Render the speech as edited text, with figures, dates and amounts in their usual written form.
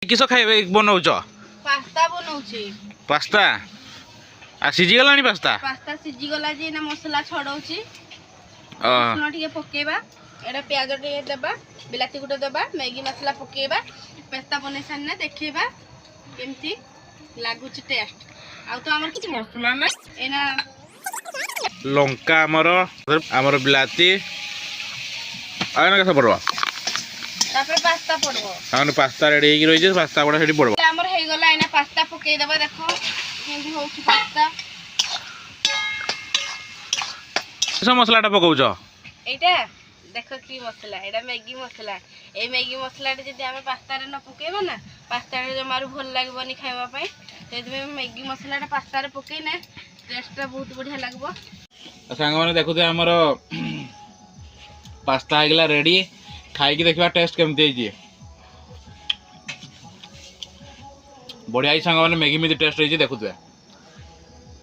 किस खाइबे बनाउछ pasta बनाउछि pasta आ सिझी गलानी pasta pasta सिझी गला जे ना मसला छडौछि अ सुनो ठीक पकेबा एडा प्याज टे देबा बिलाती गुटे देबा मैगी मसला पकेबा पास्ता बनै सानना देखिबा केमती लागुछि टेस्ट आ तो हमर किछ मसला ना एना लंका हमर बिलाती आना कसा पड़वा तापर पास्ता पड़बो हमर पास्ता रेडी हो रही पास्ता गुड़ा सेठी पड़वा हमर हे गला एना पास्ता पके देबा देखो केमती होछि पास्ता सब मसलाटा पकाउछ एटा देखो की मसला एटा मैगी मसला ए मैगी मसला जदि आम पास्ता रे न पकेबा ना पास्ता रे जमारू भल लागबनी खाइबा पई तेदमे मैगी मसला पास्ता रे पकेने टेस्ट बहुत बढ़िया लागबो। सांग माने देखुते हमर पास्ता आगला रेडी खाई की देखबा टेस्ट केमते हिची बढ़िया ही सांग माने मैगी में टेस्ट हिची देखुते।